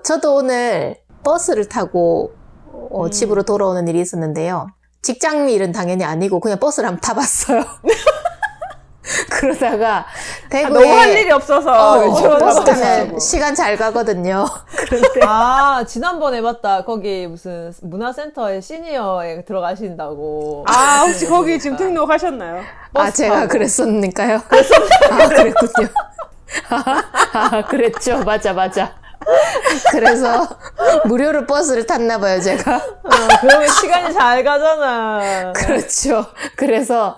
저도 오늘 버스를 타고 집으로 돌아오는 일이 있었는데요. 직장 일은 당연히 아니고 그냥 버스를 한번 타봤어요. 그러다가 대구에 너무 할 일이 없어서 버스 타면 시간 잘 가거든요. 그런데 지난번에 봤다. 거기 무슨 문화센터에 시니어에 들어가신다고. 혹시 거기 지금 등록하셨나요? 제가 타고. 그랬었니까요? 그랬군요. 그랬죠. 맞아. 그래서 무료로 버스를 탔나 봐요, 제가. 그러면 시간이 잘 가잖아. 그렇죠. 그래서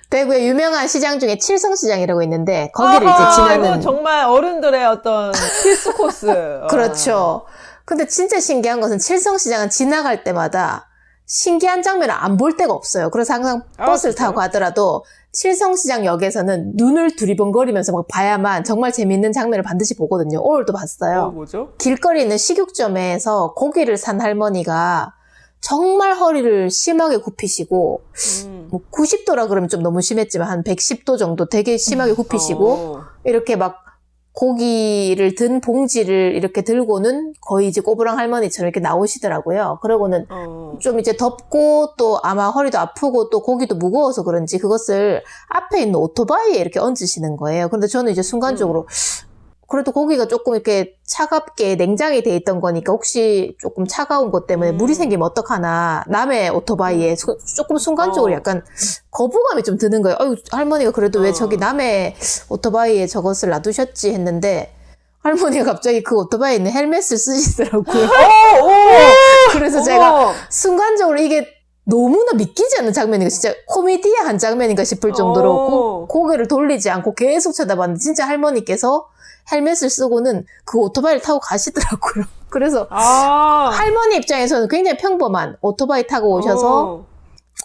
대구의 유명한 시장 중에 칠성시장이라고 있는데 거기를 이제 지나는. 이거 정말 어른들의 어떤 필수 코스. 그렇죠. 근데 진짜 신기한 것은 칠성시장은 지나갈 때마다 신기한 장면을 안 볼 데가 없어요. 그래서 항상 버스를 타고 가더라도 칠성시장 역에서는 눈을 두리번거리면서 막 봐야만 정말 재밌는 장면을 반드시 보거든요. 오늘도 봤어요. 뭐죠? 길거리에 있는 식육점에서 고기를 산 할머니가 정말 허리를 심하게 굽히시고 뭐 90도라 그러면 좀 너무 심했지만 한 110도 정도 되게 심하게 굽히시고 이렇게 막 고기를 든 봉지를 이렇게 들고는 거의 이제 꼬부랑 할머니처럼 이렇게 나오시더라고요. 그러고는 좀 이제 덥고 또 아마 허리도 아프고 또 고기도 무거워서 그런지 그것을 앞에 있는 오토바이에 이렇게 얹으시는 거예요. 그런데 저는 이제 순간적으로 그래도 고기가 조금 이렇게 차갑게 냉장이 돼 있던 거니까 혹시 조금 차가운 것 때문에 물이 생기면 어떡하나 남의 오토바이에 조금 순간적으로 약간 거부감이 좀 드는 거예요. 할머니가 그래도 왜 저기 남의 오토바이에 저것을 놔두셨지 했는데 할머니가 갑자기 그 오토바이에 있는 헬멧을 쓰시더라고요. 그래서 제가 순간적으로 이게 너무나 믿기지 않는 장면인가 진짜 코미디한 장면인가 싶을 정도로 고개를 돌리지 않고 계속 쳐다봤는데 진짜 할머니께서 헬멧을 쓰고는 그 오토바이를 타고 가시더라고요. 그래서 할머니 입장에서는 굉장히 평범한 오토바이 타고 오셔서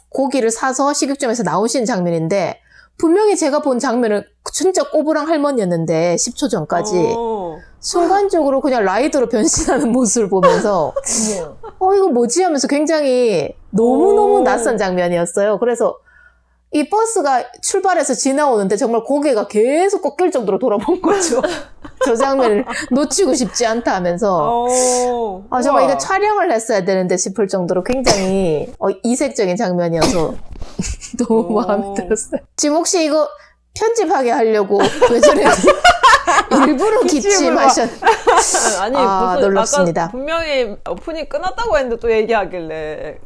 고기를 사서 식육점에서 나오시는 장면인데 분명히 제가 본 장면은 진짜 꼬부랑 할머니였는데 10초 전까지 순간적으로 그냥 라이더로 변신하는 모습을 보면서 이거 뭐지 하면서 굉장히 너무너무 낯선 장면이었어요. 그래서 이 버스가 출발해서 지나오는데 정말 고개가 계속 꺾일 정도로 돌아본 거죠. 저 장면을 놓치고 싶지 않다 하면서 정말 이거 촬영을 했어야 되는데 싶을 정도로 굉장히 이색적인 장면이어서 너무 마음에 들었어요. 지금 혹시 이거 편집하게 하려고 왜 저래 일부러 기침하셨 아니 놀랍습니다. 아까 분명히 오프닝 끝났다고 했는데 또 얘기하길래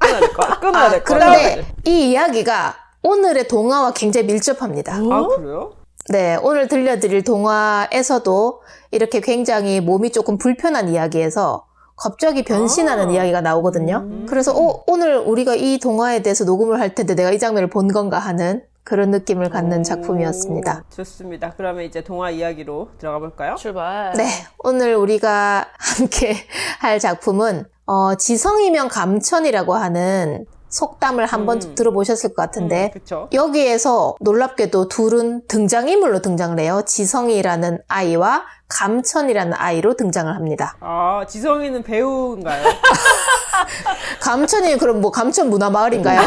끊어야 될 거. 그런데 이 이야기가 오늘의 동화와 굉장히 밀접합니다. 그래요? 네, 오늘 들려드릴 동화에서도 이렇게 굉장히 몸이 조금 불편한 이야기에서 갑자기 변신하는 이야기가 나오거든요. 그래서 오늘 우리가 이 동화에 대해서 녹음을 할 텐데 내가 이 장면을 본 건가 하는 그런 느낌을 갖는 작품이었습니다. 좋습니다. 그러면 이제 동화 이야기로 들어가 볼까요? 출발. 네, 오늘 우리가 함께 할 작품은 지성이면 감천이라고 하는 속담을 한번 들어보셨을 것 같은데 그쵸? 여기에서 놀랍게도 둘은 등장인물로 등장을 해요. 지성이라는 아이와 감천이라는 아이로 등장을 합니다. 지성이는 배우인가요? 감천이 그럼 뭐 감천 문화마을인가요?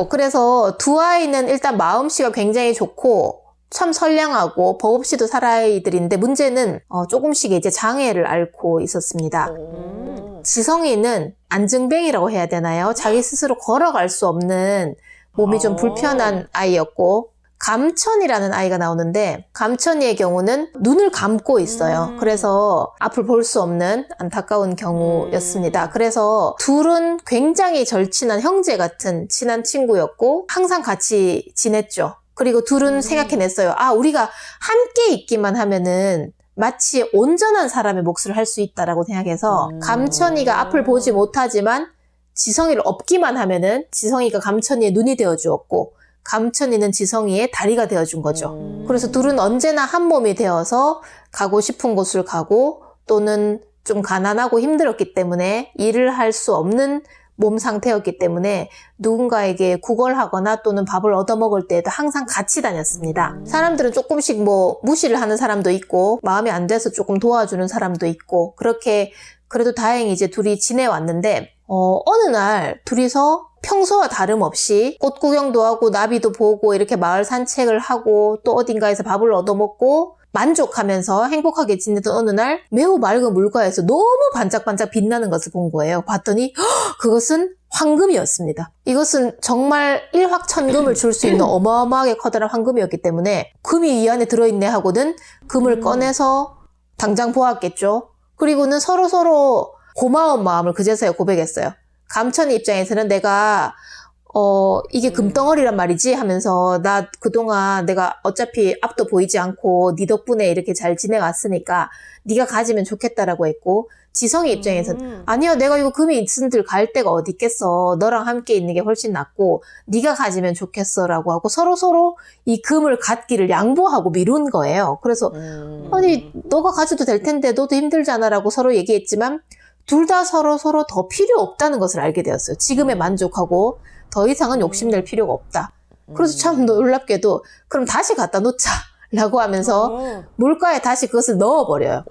그래서 두 아이는 일단 마음씨가 굉장히 좋고 참 선량하고 법 없이도 살 아이들인데 문제는 조금씩 이제 장애를 앓고 있었습니다. 지성이는 안증뱅이라고 해야 되나요? 자기 스스로 걸어갈 수 없는 몸이 좀 불편한 아이였고 감천이라는 아이가 나오는데 감천이의 경우는 눈을 감고 있어요. 그래서 앞을 볼 수 없는 안타까운 경우였습니다. 그래서 둘은 굉장히 절친한 형제 같은 친한 친구였고 항상 같이 지냈죠. 그리고 둘은 생각해냈어요. 우리가 함께 있기만 하면은 마치 온전한 사람의 몫을 할 수 있다라고 생각해서 감천이가 앞을 보지 못하지만 지성이를 업기만 하면은 지성이가 감천이의 눈이 되어주었고 감천이는 지성이의 다리가 되어준 거죠. 그래서 둘은 언제나 한 몸이 되어서 가고 싶은 곳을 가고 또는 좀 가난하고 힘들었기 때문에 일을 할 수 없는 몸 상태였기 때문에 누군가에게 구걸하거나 또는 밥을 얻어먹을 때에도 항상 같이 다녔습니다. 사람들은 조금씩 뭐 무시를 하는 사람도 있고 마음에 안 돼서 조금 도와주는 사람도 있고 그렇게 그래도 다행히 이제 둘이 지내왔는데 어느 날 둘이서 평소와 다름없이 꽃 구경도 하고 나비도 보고 이렇게 마을 산책을 하고 또 어딘가에서 밥을 얻어먹고 만족하면서 행복하게 지내던 어느 날 매우 맑은 물가에서 너무 반짝반짝 빛나는 것을 본 거예요. 봤더니 그것은 황금이었습니다. 이것은 정말 일확천금을 줄 수 있는 어마어마하게 커다란 황금이었기 때문에 금이 이 안에 들어있네 하고는 금을 꺼내서 당장 보았겠죠. 그리고는 서로서로 고마운 마음을 그제서야 고백했어요. 감천이 입장에서는 내가 이게 금덩어리란 말이지 하면서 나 그동안 내가 어차피 앞도 보이지 않고 네 덕분에 이렇게 잘 지내왔으니까 네가 가지면 좋겠다라고 했고, 지성이 입장에서는 아니야, 내가 이거 금이 있은들 갈 데가 어디 있겠어. 너랑 함께 있는 게 훨씬 낫고 네가 가지면 좋겠어라고 하고 서로서로 이 금을 갖기를 양보하고 미룬 거예요. 그래서 아니 너가 가져도 될 텐데 너도 힘들잖아라고 서로 얘기했지만 둘 다 서로서로 더 필요 없다는 것을 알게 되었어요. 지금에 만족하고 더 이상은 욕심낼 필요가 없다. 그래서 참 놀랍게도 그럼 다시 갖다 놓자 라고 하면서 물가에 다시 그것을 넣어버려요.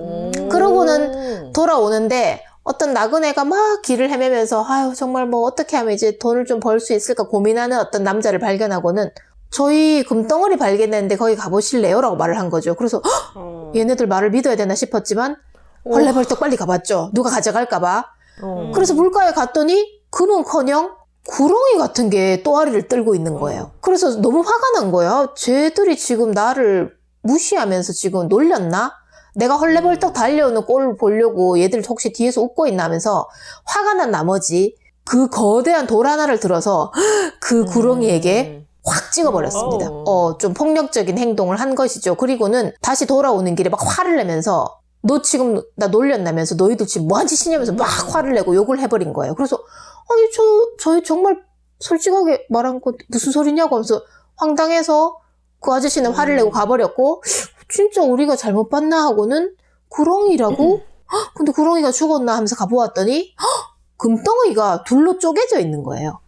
그러고는 돌아오는데 어떤 나그네가 막 길을 헤매면서 아유 정말 뭐 어떻게 하면 이제 돈을 좀 벌 수 있을까 고민하는 어떤 남자를 발견하고는 저희 금덩어리 발견했는데 거기 가보실래요? 라고 말을 한 거죠. 그래서 얘네들 말을 믿어야 되나 싶었지만 헐레벌떡 빨리 가봤죠. 누가 가져갈까봐. 그래서 물가에 갔더니 금은커녕 구렁이 같은 게 또아리를 떨고 있는 거예요. 그래서 너무 화가 난 거야. 쟤들이 지금 나를 무시하면서 지금 놀렸나? 내가 헐레벌떡 달려오는 꼴을 보려고 얘들 혹시 뒤에서 웃고 있나 하면서 화가 난 나머지 그 거대한 돌 하나를 들어서 그 구렁이에게 확 찍어버렸습니다. 좀 폭력적인 행동을 한 것이죠. 그리고는 다시 돌아오는 길에 막 화를 내면서 너 지금 나 놀렸나면서 너희들 지금 뭐한 짓이냐면서 막 화를 내고 욕을 해버린 거예요. 그래서 아니 저희 정말 솔직하게 말한 건 무슨 소리냐고 하면서 황당해서 그 아저씨는 화를 내고 가버렸고 진짜 우리가 잘못 봤나 하고는 구렁이라고? 근데 구렁이가 죽었나 하면서 가보았더니 금덩이가 둘로 쪼개져 있는 거예요.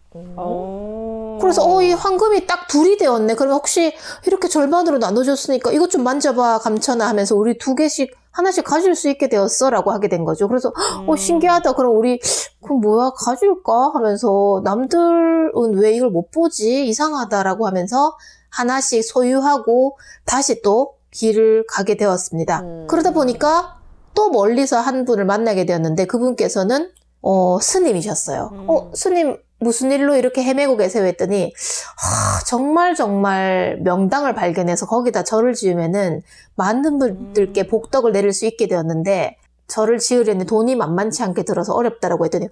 그래서 이 황금이 딱 둘이 되었네. 그러면 혹시 이렇게 절반으로 나눠줬으니까 이것 좀 만져봐 감천아 하면서 우리 두 개씩 하나씩 가질 수 있게 되었어 라고 하게 된 거죠. 그래서 신기하다. 그럼 우리 그럼 뭐야 가질까 하면서 남들은 왜 이걸 못 보지 이상하다라고 하면서 하나씩 소유하고 다시 또 길을 가게 되었습니다. 그러다 보니까 또 멀리서 한 분을 만나게 되었는데 그분께서는 스님이셨어요. 스님 무슨 일로 이렇게 헤매고 계세요 했더니 정말 명당을 발견해서 거기다 절을 지으면은 많은 분들께 복덕을 내릴 수 있게 되었는데 절을 지으려니 돈이 만만치 않게 들어서 어렵다라고 했더니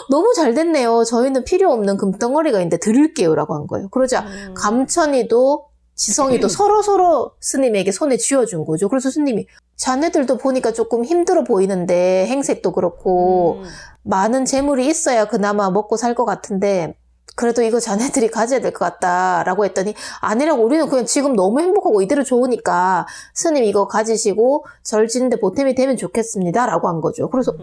너무 잘 됐네요. 저희는 필요 없는 금덩어리가 있는데 드릴게요 라고 한 거예요. 그러자 감천이도 지성이도 서로서로 스님에게 손에 쥐어준 거죠. 그래서 스님이 자네들도 보니까 조금 힘들어 보이는데 행색도 그렇고 많은 재물이 있어야 그나마 먹고 살 것 같은데 그래도 이거 자네들이 가져야 될 것 같다라고 했더니 아니라고 우리는 그냥 지금 너무 행복하고 이대로 좋으니까 스님 이거 가지시고 절 지는데 보탬이 되면 좋겠습니다 라고 한 거죠. 그래서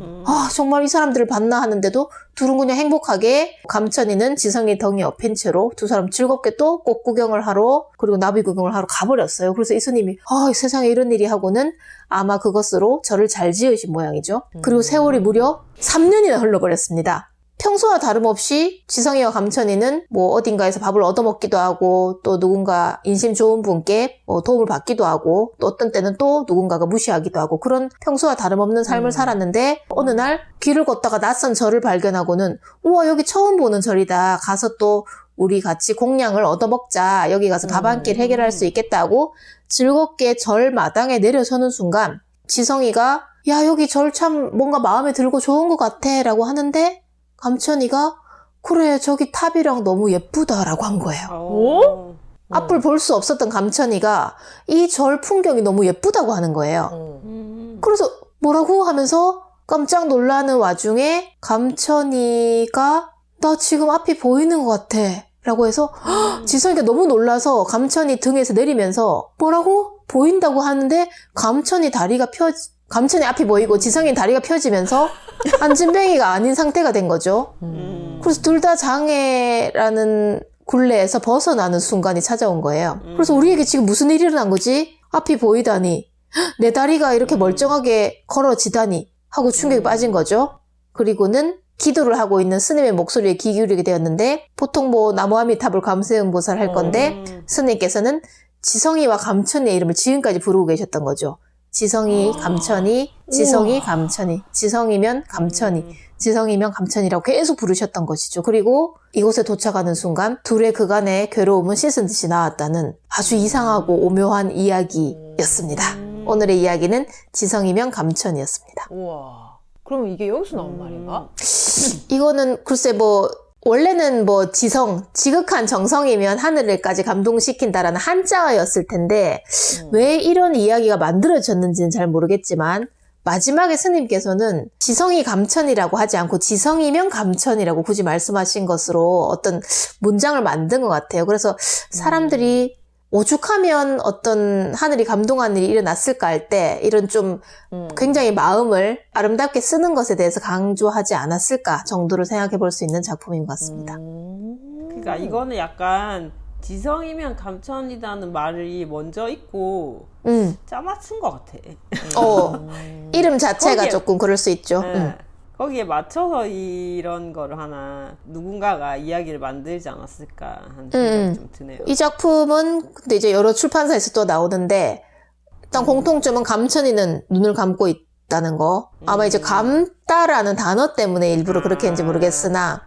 정말 이 사람들을 봤나 하는데도 둘은 그냥 행복하게 감천이는 지성이 덩이 업힌 채로 두 사람 즐겁게 또 꽃 구경을 하러 그리고 나비 구경을 하러 가버렸어요. 그래서 이 스님이 이 세상에 이런 일이 하고는 아마 그것으로 절을 잘 지으신 모양이죠. 그리고 세월이 무려 3년이나 흘러버렸습니다. 평소와 다름없이 지성이와 감천이는 뭐 어딘가에서 밥을 얻어먹기도 하고 또 누군가 인심 좋은 분께 도움을 받기도 하고 또 어떤 때는 또 누군가가 무시하기도 하고 그런 평소와 다름없는 삶을 살았는데 어느 날 길을 걷다가 낯선 절을 발견하고는 우와 여기 처음 보는 절이다. 가서 또 우리 같이 공양을 얻어먹자. 여기 가서 밥 한 끼 해결할 수 있겠다고 즐겁게 절 마당에 내려서는 순간 지성이가 야 여기 절 참 뭔가 마음에 들고 좋은 것 같아 라고 하는데 감천이가 그래 저기 탑이랑 너무 예쁘다라고 한 거예요. 앞을 볼 수 없었던 감천이가 이 절 풍경이 너무 예쁘다고 하는 거예요. 그래서 뭐라고 하면서 깜짝 놀라는 와중에 감천이가 나 지금 앞이 보이는 것 같아 라고 해서 지성이가 너무 놀라서 감천이 등에서 내리면서 뭐라고? 보인다고 하는데 감천이 앞이 보이고 지성이 다리가 펴지면서 안진뱅이가 아닌 상태가 된 거죠. 그래서 둘 다 장애라는 굴레에서 벗어나는 순간이 찾아온 거예요. 그래서 우리에게 지금 무슨 일이 일어난 거지? 앞이 보이다니 내 다리가 이렇게 멀쩡하게 걸어지다니 하고 충격이 빠진 거죠. 그리고는 기도를 하고 있는 스님의 목소리에 귀 기울이게 되었는데 보통 뭐 나무아미탑을 감세음보살 할 건데 스님께서는 지성이와 감천이의 이름을 지금까지 부르고 계셨던 거죠. 지성이, 감천이, 지성이, 감천이, 지성이면 감천이, 지성이면 감천이라고 계속 부르셨던 것이죠. 그리고 이곳에 도착하는 순간 둘의 그간의 괴로움은 씻은 듯이 나왔다는 아주 이상하고 오묘한 이야기였습니다. 오늘의 이야기는 지성이면 감천이었습니다. 우와. 그럼 이게 여기서 나온 말인가? 이거는 글쎄 원래는 지극한 정성이면 하늘을까지 감동시킨다라는 한자어였을 텐데 왜 이런 이야기가 만들어졌는지는 잘 모르겠지만 마지막에 스님께서는 지성이 감천이라고 하지 않고 지성이면 감천이라고 굳이 말씀하신 것으로 어떤 문장을 만든 것 같아요. 그래서 사람들이 오죽하면 어떤 하늘이 감동한 일이 일어났을까 할 때 이런 좀 굉장히 마음을 아름답게 쓰는 것에 대해서 강조하지 않았을까 정도로 생각해 볼 수 있는 작품인 것 같습니다. 그러니까 이거는 약간 지성이면 감천이라는 말이 먼저 있고 짜맞춘 것 같아. 이름 자체가 거기에- 조금 그럴 수 있죠. 네. 거기에 맞춰서 이런 거를 하나 누군가가 이야기를 만들지 않았을까 하는 생각이 좀 드네요. 이 작품은 근데 이제 여러 출판사에서 또 나오는데 일단 공통점은 감천이는 눈을 감고 있다는 거. 아마 이제 감다라는 단어 때문에 일부러 그렇게 했는지 모르겠으나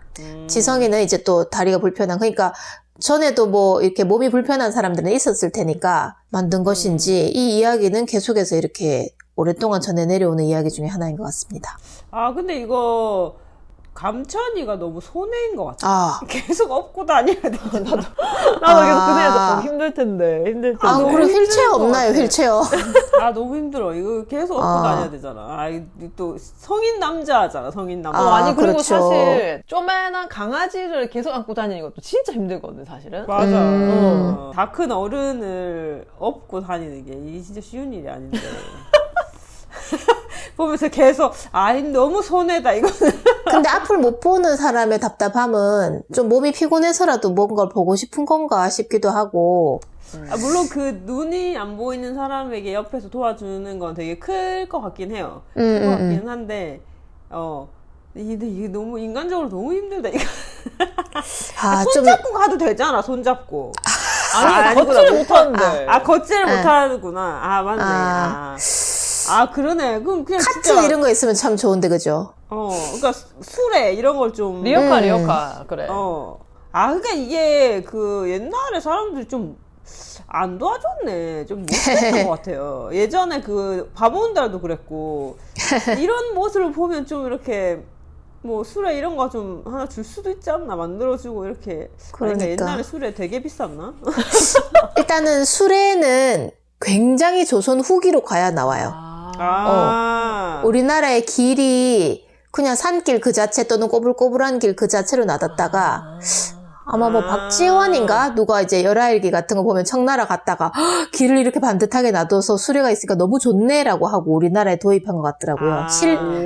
지성이는 이제 또 다리가 불편한 그러니까 전에도 이렇게 몸이 불편한 사람들은 있었을 테니까 만든 것인지 이 이야기는 계속해서 이렇게 오랫동안 전해 내려오는 이야기 중에 하나인 것 같습니다. 아 근데 이거 감천이가 너무 손해인 것 같아. 아, 계속 업고 다녀야 돼. 나도 계속 그 생각해서 힘들 텐데. 그리고 휠체어 없나요, 휠체어? 아 너무 힘들어. 이거 계속 업고 다녀야 되잖아. 아, 또 성인 남자잖아. 성인 남자. 아니 그리고 그렇죠. 사실 쪼매난 강아지를 계속 안고 다니는 것도 진짜 힘들거든 사실은. 맞아. 다 큰 어른을 업고 다니는 게 이게 진짜 쉬운 일이 아닌데. 보면서 계속 너무 손해다 이거는. 근데 앞을 못 보는 사람의 답답함은 좀 몸이 피곤해서라도 뭔가를 보고 싶은 건가 싶기도 하고. 물론 그 눈이 안 보이는 사람에게 옆에서 도와주는 건 되게 클 것 같긴 해요. 클 것 같긴 한데 근데 이게 너무 인간적으로 너무 힘들다 이거. 손잡고 가도 되잖아. 손잡고. 아니 걷지를 못하는데. 걷지를 못하는구나. 맞네. 그러네. 그럼 그냥 카트 진짜 이런 거 있으면 참 좋은데, 그죠? 그러니까 수레 이런 걸 좀 리어카 그래. 그러니까 이게 그 옛날에 사람들이 좀 안 도와줬네. 좀 못했던 것 같아요. 예전에 그 바보온달도 그랬고 이런 모습을 보면 좀 이렇게 수레 이런 거 좀 하나 줄 수도 있지 않나? 만들어주고 이렇게. 그러니까. 옛날에 수레 되게 비쌌나? 일단은 수레는 굉장히 조선 후기로 가야 나와요. 우리나라의 길이 그냥 산길 그 자체 또는 꼬불꼬불한 길 그 자체로 놔뒀다가 아마 박지원인가 누가 이제 열하일기 같은 거 보면 청나라 갔다가 길을 이렇게 반듯하게 놔둬서 수레가 있으니까 너무 좋네라고 하고 우리나라에 도입한 것 같더라고요.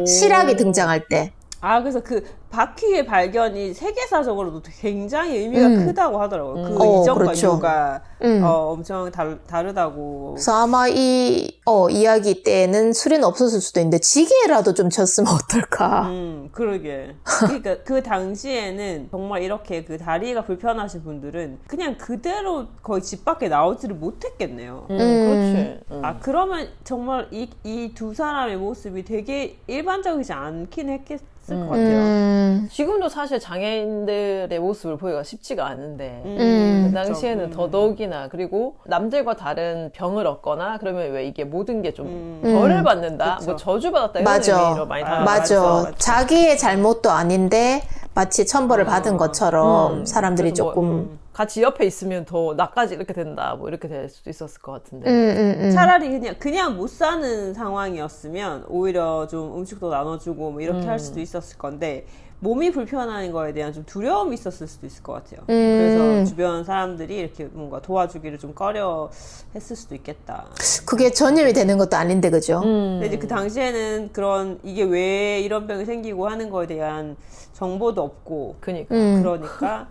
실학이 등장할 때. 그래서 그 바퀴의 발견이 세계사적으로도 굉장히 의미가 크다고 하더라고요. 그 이전과 그렇죠. 이후가 엄청 다르다고. 그래서 아마 이 이야기 때는 수레는 없었을 수도 있는데 지게라도 좀 쳤으면 어떨까. 그러게. 그러니까 그 당시에는 정말 이렇게 그 다리가 불편하신 분들은 그냥 그대로 거의 집 밖에 나오지를 못했겠네요. 그렇지. 그러면 정말 이 두 사람의 모습이 되게 일반적이지 않긴 했겠을 것 같아요. 지금도 사실 장애인들의 모습을 보기가 쉽지가 않은데 그 당시에는 더더욱이나 그리고 남들과 다른 병을 얻거나 그러면 왜 이게 모든 게 좀 벌을 받는다, 그쵸. 저주받았다 이런 맞아. 의미로 많이 맞아. 맞아. 자기의 잘못도 아닌데 마치 천벌을 받은 것처럼 사람들이 그래서 조금 같이 옆에 있으면 더 나까지 이렇게 된다 이렇게 될 수도 있었을 것 같은데. 차라리 그냥 못 사는 상황이었으면 오히려 좀 음식도 나눠주고 이렇게 할 수도 있었을 건데 몸이 불편한 거에 대한 좀 두려움이 있었을 수도 있을 것 같아요. 그래서 주변 사람들이 이렇게 뭔가 도와주기를 좀 꺼려 했을 수도 있겠다. 그게 전염이 되는 것도 아닌데, 그죠? 근데 이제 그 당시에는 이게 왜 이런 병이 생기고 하는 거에 대한 정보도 없고 그러니까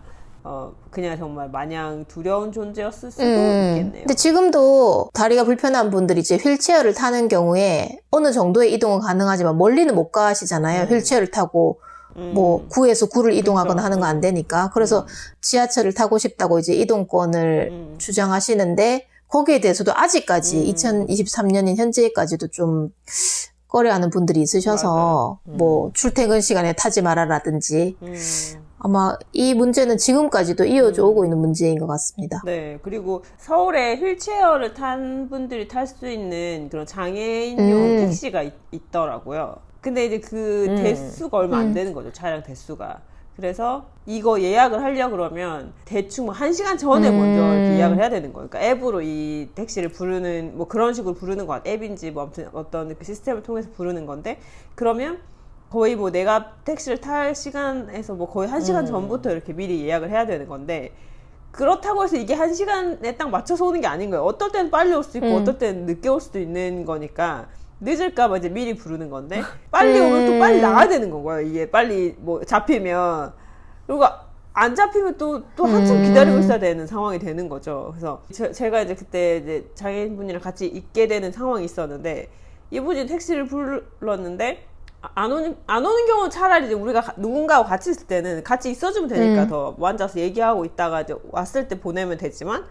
그냥 정말 마냥 두려운 존재였을 수도 있겠네요. 근데 지금도 다리가 불편한 분들이 이제 휠체어를 타는 경우에 어느 정도의 이동은 가능하지만 멀리는 못 가시잖아요. 휠체어를 타고 구에서 구를 이동하거나 그렇죠. 하는 거 안 되니까. 그래서 지하철을 타고 싶다고 이제 이동권을 주장하시는데 거기에 대해서도 아직까지 2023년인 현재까지도 좀 꺼려하는 분들이 있으셔서 뭐 출퇴근 시간에 타지 말아라든지 아마 이 문제는 지금까지도 이어져 오고 있는 문제인 것 같습니다. 네, 그리고 서울에 휠체어를 탄 분들이 탈 수 있는 그런 장애인용 택시가 있더라고요. 근데 이제 그 대수가 얼마 안 되는 거죠, 차량 대수가. 그래서 이거 예약을 하려고 그러면 대충 뭐 1시간 전에 먼저 이렇게 예약을 해야 되는 거예요. 그러니까 앱으로 이 택시를 부르는, 뭐 그런 식으로 부르는 것 같아요. 앱인지 뭐 아무튼 어떤 그 시스템을 통해서 부르는 건데, 그러면 거의 뭐 내가 택시를 탈 시간에서 뭐 거의 1시간 전부터 이렇게 미리 예약을 해야 되는 건데, 그렇다고 해서 이게 1시간에 딱 맞춰서 오는 게 아닌 거예요. 어떨 때는 빨리 올 수 있고 어떨 때는 늦게 올 수도 있는 거니까 늦을까봐 이제 미리 부르는 건데, 빨리 오면 또 빨리 나가야 되는 거예요. 이게 빨리 뭐 잡히면. 그리고 안 잡히면 또 한참 기다리고 있어야 되는 상황이 되는 거죠. 그래서 제가 이제 그때 이제 장애인분이랑 같이 있게 되는 상황이 있었는데, 이분이 택시를 불렀는데 안 오는 경우는 차라리 이제 우리가 누군가하고 같이 있을 때는 같이 있어주면 되니까 더 앉아서 얘기하고 있다가 이제 왔을 때 보내면 되지만,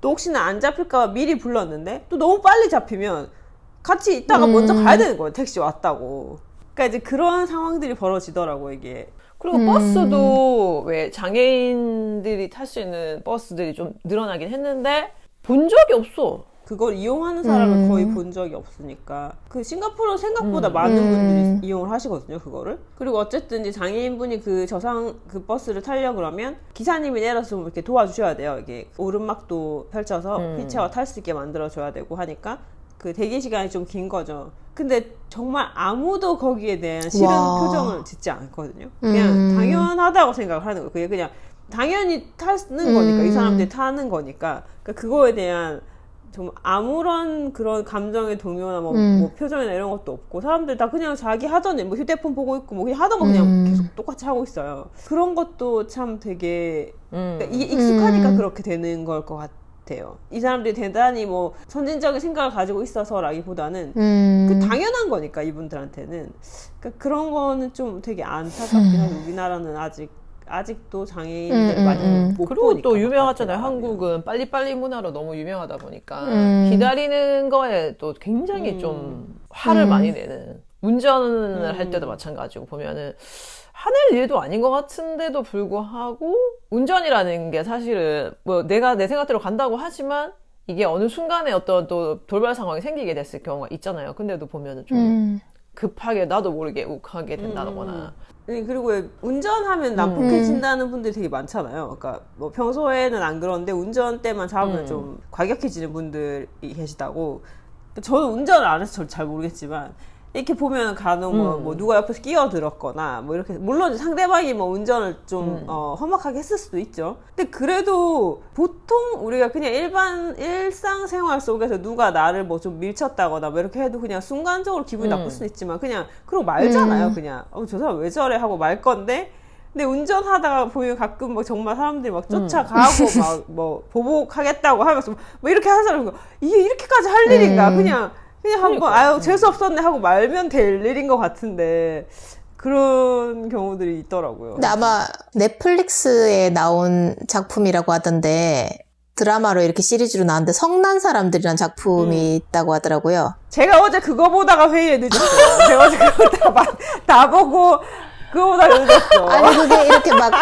또 혹시나 안 잡힐까봐 미리 불렀는데 또 너무 빨리 잡히면 같이 있다가 먼저 가야 되는 거예요. 택시 왔다고. 그러니까 이제 그런 상황들이 벌어지더라고요, 이게. 그리고 버스도 왜 장애인들이 탈 수 있는 버스들이 좀 늘어나긴 했는데 본 적이 없어. 그걸 이용하는 사람을 거의 본 적이 없으니까. 그 싱가포르는 생각보다 많은 분들이 이용을 하시거든요, 그거를. 그리고 어쨌든 이제 장애인분이 그 그 버스를 타려고 그러면 기사님이 내려서 좀 이렇게 도와주셔야 돼요. 이게 오르막도 펼쳐서 휠체어가 탈 수 있게 만들어줘야 되고 하니까 그 대기 시간이 좀 긴 거죠. 근데 정말 아무도 거기에 대한 싫은 표정을 짓지 않거든요. 그냥 당연하다고 생각을 하는 거예요. 그게 그냥 당연히 타는 거니까, 이 사람들이 타는 거니까. 그러니까 그거에 대한 정말 아무런 그런 감정의 동요나 뭐 표정이나 이런 것도 없고, 사람들 다 그냥 자기 하던 일, 뭐 휴대폰 보고 있고 뭐 그냥 하던 거 그냥 계속 똑같이 하고 있어요. 그런 것도 참 되게 그러니까 익숙하니까 그렇게 되는 걸 것 같아요. 이 사람들이 대단히 뭐 선진적인 생각을 가지고 있어서라기보다는 그 당연한 거니까, 이분들한테는. 그러니까 그런 거는 좀 되게 안타깝긴 하죠. 우리나라는 아직도 장애인들 많이 못 그리고 보니까. 또 유명하잖아요. 한국은 빨리빨리 문화로 너무 유명하다 보니까 기다리는 거에 또 굉장히 좀 화를 많이 내는, 운전을 할 때도 마찬가지고 보면은 하늘 일도 아닌 것 같은데도 불구하고 운전이라는 게 사실은 뭐 내가 내 생각대로 간다고 하지만 이게 어느 순간에 어떤 또 돌발 상황이 생기게 됐을 경우가 있잖아요. 근데도 보면은 좀 급하게 나도 모르게 욱하게 된다거나. 그리고 운전하면 난폭해진다는 분들이 되게 많잖아요. 그러니까 뭐 평소에는 안 그런데 운전 때만 잡으면 좀 과격해지는 분들이 계시다고. 저는 운전을 안 해서 잘 모르겠지만, 이렇게 보면 간혹 뭐 누가 옆에서 끼어들었거나 뭐 이렇게, 물론 상대방이 뭐 운전을 좀 험악하게 했을 수도 있죠. 근데 그래도 보통 우리가 그냥 일상생활 속에서 누가 나를 뭐 좀 밀쳤다거나 뭐 이렇게 해도 그냥 순간적으로 기분이 나쁠 수는 있지만 그냥 그러고 말잖아요. 그냥 저 사람 왜 저래 하고 말 건데, 근데 운전하다가 보면 가끔 뭐 정말 사람들이 막 쫓아가고 막 뭐 보복하겠다고 하면서 뭐 이렇게 하는 사람이 이게 이렇게까지 할 일인가, 그냥 한번 아유 재수 없었네 하고 말면 될 일인 것 같은데 그런 경우들이 있더라고요. 근데 아마 넷플릭스에 나온 작품이라고 하던데, 드라마로 이렇게 시리즈로 나왔는데 성난 사람들이란 작품이 있다고 하더라고요. 제가 어제 그거 보다가 회의에 늦었어요. 제가 어제 그거 다 보고 그거 보다가 늦었어. 아니 그게 이렇게 막